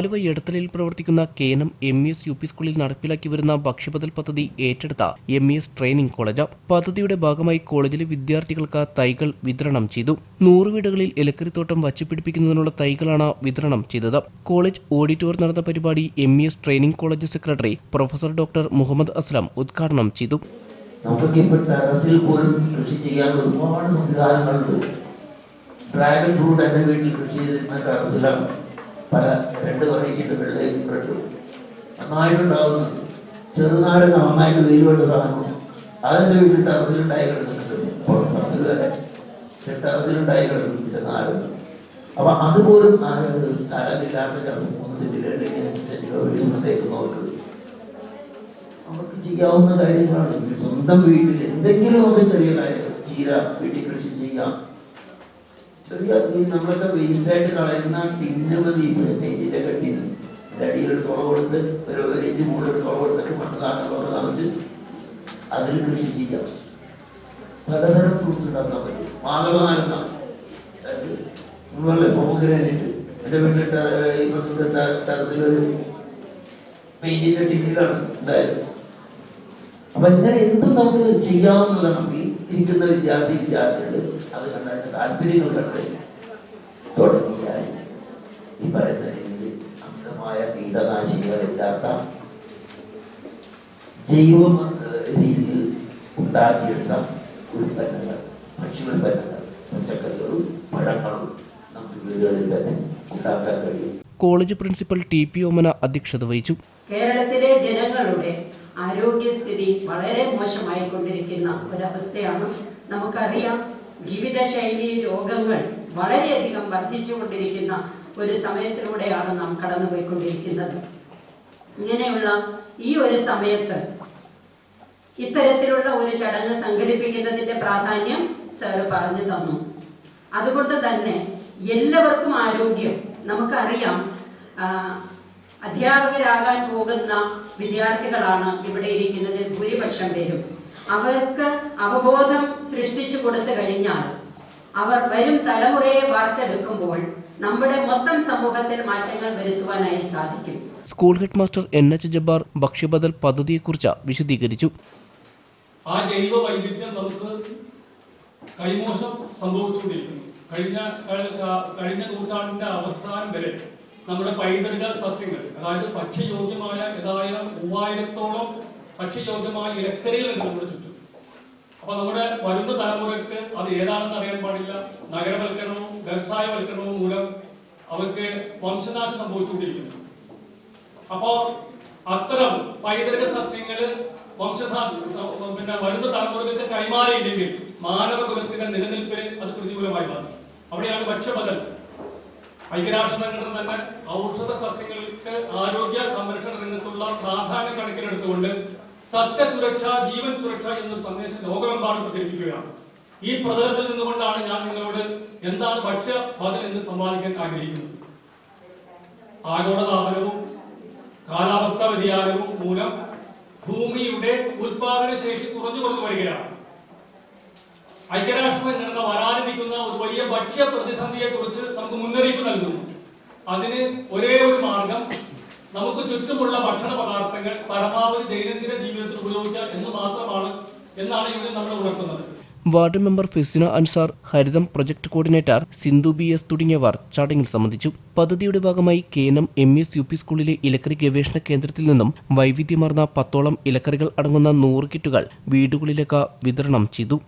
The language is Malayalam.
ആലുവ എടത്തലയിൽ പ്രവർത്തിക്കുന്ന കേനം MES UP സ്കൂളിൽ നടപ്പിലാക്കി വരുന്ന ഭക്ഷ്യബദൽ പദ്ധതി ഏറ്റെടുത്ത MES ട്രെയിനിംഗ് കോളേജ്. പദ്ധതിയുടെ ഭാഗമായി കോളേജിലെ വിദ്യാർത്ഥികൾക്ക് തൈകൾ വിതരണം ചെയ്തു. 100 വീടുകളിൽ ഇലക്കറിത്തോട്ടം വച്ചുപിടിപ്പിക്കുന്നതിനുള്ള തൈകളാണ് വിതരണം ചെയ്തത്. കോളേജ് ഓഡിറ്റോറിയം നടന്ന പരിപാടി MES training college secretary professor doctor Muhammad Aslam ഉദ്ഘാടനം ചെയ്തു. ഡ്രാഗൺ ഫ്രൂട്ട് എൻ്റെ വീട്ടിൽ കൃഷി ചെയ്തിരുന്ന ടെറസിലാണ്. പല 2 വെറൈറ്റിയുടെ വെള്ളയും ബ്രെഡും നന്നായിട്ടുണ്ടാവുന്നത്. ചെറുനാരങ്ങ നന്നായിട്ട് വേരുവേണ്ട സാധനം അതെൻ്റെ വീട്ടിൽ ടെറസിലുണ്ടായി കിടക്കുന്നുണ്ട്. വരെ ടെറസിലുണ്ടായി കിടക്കുന്നു ചെറുനാരങ്ങ. അപ്പൊ അതുപോലും സ്ഥലമില്ലാത്ത 3 സെന്റിലോ 5 സെന്റിലോ വീടുന്നവർക്ക് അവർക്ക് ചെയ്യാവുന്ന കാര്യങ്ങളാണ്. സ്വന്തം വീട്ടിൽ എന്തെങ്കിലുമൊക്കെ ചെറിയ കാര്യങ്ങൾ, ചീര വീട്ടിൽ കൃഷി ചെയ്യാം. നമ്മളൊക്കെ വേസ്റ്റായിട്ട് കളയുന്ന ടിന്ന് മതി. പെയിന്റിന്റെ കെട്ടിന് അടിയിലൊരു തുറ കൊടുത്ത് ഒരു ഇഞ്ച് മുകളിലൊരു തുറ കൊടുത്തിട്ട് മണ്ണ് അതിൽ കൃഷി ചെയ്യാം. പലതരം ഫ്രൂട്ട്സ് ഉണ്ടാക്കാൻ പറ്റും. മാതള നാരങ്ങ, അതുപോലെ പോമഗ്രാനൈറ്റ്. എന്റെ വീട്ടിൽ തരത്തിലൊരു പെയിന്റിന്റെ ടിന്നിലാണ് എന്തായാലും. അപ്പൊ ഇങ്ങനെ എന്തും നമുക്ക് ചെയ്യാവുന്നതാണ്. ഈ ഇരിക്കുന്ന വിദ്യാർത്ഥികൾ അത് കണ്ടാൽ താല്പര്യങ്ങൾ കണ്ട് തുടങ്ങിയാൽ ഈ പറയുന്ന രീതിയിൽ അമിതമായ കീടനാശിനികളില്ലാത്ത ജൈവ രീതിയിൽ ഉണ്ടാക്കിയെടുത്ത ഉൽപ്പന്നങ്ങൾ, ഭക്ഷ്യോൽപ്പന്നങ്ങൾ, പച്ചക്കറികളും പഴങ്ങളും നമുക്ക് വീടുകളിൽ തന്നെ ഉണ്ടാക്കാൻ കഴിയും. കോളേജ് പ്രിൻസിപ്പൽ TP ഓമന അധ്യക്ഷത വഹിച്ചു. കേരളത്തിലെ ജനങ്ങളുടെ ആരോഗ്യസ്ഥിതി വളരെ മോശമായിക്കൊണ്ടിരിക്കുന്ന ഒരവസ്ഥയാണ്. നമുക്കറിയാം, ജീവിതശൈലി രോഗങ്ങൾ വളരെയധികം വർദ്ധിച്ചുകൊണ്ടിരിക്കുന്ന ഒരു സമയത്തിലൂടെയാണ് നാം കടന്നുപോയിക്കൊണ്ടിരിക്കുന്നത്. ഇങ്ങനെയുള്ള ഈ ഒരു സമയത്ത് ഇത്തരത്തിലുള്ള ഒരു ചടങ്ങ് സംഘടിപ്പിക്കുന്നതിന്റെ പ്രാധാന്യം സാർ പറഞ്ഞു തന്നു. അതുകൊണ്ട് തന്നെ എല്ലാവർക്കും ആരോഗ്യം, നമുക്കറിയാം അധ്യാപകരാകാൻ പോകുന്ന വിദ്യാർത്ഥികളാണ് ഇവിടെ ഇരിക്കുന്നതിൽ ഭൂരിപക്ഷം പേരും. അവർക്ക് അവബോധം സൃഷ്ടിച്ചു കൊടുത്തു കഴിഞ്ഞാൽ അവർ വരും തലമുറയെ വാർത്തെടുക്കുമ്പോൾ നമ്മുടെ മൊത്തം സമൂഹത്തിൽ മാറ്റങ്ങൾ വരുത്തുവാനായി സാധിക്കും. School head master NH Jabbar ഭക്ഷ്യബദൽ പദ്ധതിയെക്കുറിച്ച് വിശദീകരിച്ചു. ആ ജൈവ വൈവിധ്യം നമുക്ക് കൈമോശം സംഭവിച്ചുകൊണ്ടിരിക്കുന്നു. കഴിഞ്ഞ നൂറ്റാണ്ടിന്റെ അവസാനം വരെ നമ്മുടെ പൈതൃക സസ്യങ്ങൾ, അതായത് ഭക്ഷ്യയോഗ്യമായ 3000-ഓളം ഭക്ഷ്യയോഗ്യമായ ഇലക്കറികളുണ്ട് നമ്മുടെ ചുറ്റും. അപ്പൊ നമ്മുടെ വരുന്ന തലമുറയ്ക്ക് അത് ഏതാണെന്ന് അറിയാൻ പാടില്ല. നഗരവൽക്കരണവും വ്യവസായവൽക്കരണവും മൂലം അവർക്ക് വംശനാശം സംഭവിച്ചുകൊണ്ടിരിക്കുന്നു. അപ്പോ അത്തരം പൈതൃക സസ്യങ്ങള് വരുന്ന തലമുറകൾക്ക് കൈമാറിയില്ലെങ്കിൽ മാനവകുലത്തിന്റെ നിലനിൽപ്പിന് അത് പ്രതികൂലമായി മാറും. അവിടെയാണ് ഭക്ഷ്യബദൽ. ഐക്യരാഷ്ട്ര സംഘടന തന്നെ ഔഷധ സസ്യങ്ങൾക്ക് ആരോഗ്യ സംരക്ഷണ രംഗത്തുള്ള പ്രാധാന്യം കണക്കിലെടുത്തുകൊണ്ട് സസ്യസുരക്ഷ, ജീവൻ സുരക്ഷ എന്നൊരു സന്ദേശം ലോകമെമ്പാടും പ്രചരിപ്പിക്കുകയാണ്. ഈ പ്രതലത്തിൽ നിന്നുകൊണ്ടാണ് ഞാൻ നിങ്ങളോട് എന്താണ് ഭക്ഷ്യബദൽ എന്ന് സമ്മാനിക്കാൻ ആഗ്രഹിക്കുന്നത്. ആഗോളതാപനവും കാലാവസ്ഥാ വ്യതിയാനവും മൂലം ഭൂമിയുടെ ഉൽപാദന ശേഷി കുറഞ്ഞു വരികയാണ്. ഐക്യരാഷ്ട്ര സംഘടന വരാനിരിക്കുന്ന ഒരു വലിയ ഭക്ഷ്യ പ്രതിസന്ധിയെ കുറിച്ച് നമുക്ക് മുന്നറിയിപ്പ് നൽകുന്നു. അതിന് ഒരേ ഒരു മാർഗം നമുക്ക് ചുറ്റുമുള്ള ഭക്ഷണ പദാർത്ഥങ്ങൾ പരമാവധി ദൈനംദിന ജീവിതത്തിൽ ഉപയോഗിക്കുക എന്ന് മാത്രമാണ് എന്നാണ് ഇവിടെ നമ്മൾ ഉണർത്തുന്നത്. വാർഡ് മെമ്പർ ഫിസിന അൻസാർ, ഹരിതം പ്രൊജക്ട് കോർഡിനേറ്റർ സിന്ധു BS തുടങ്ങിയവർ ചടങ്ങിൽ സംബന്ധിച്ചു. പദ്ധതിയുടെ ഭാഗമായി കേനം MES UP സ്കൂളിലെ ഇലക്കറി ഗവേഷണ കേന്ദ്രത്തിൽ നിന്നും വൈവിധ്യമാർന്ന 10ഓളം ഇലക്കറികൾ അടങ്ങുന്ന 100 കിറ്റുകൾ വീടുകളിലേക്ക് വിതരണം ചെയ്തു.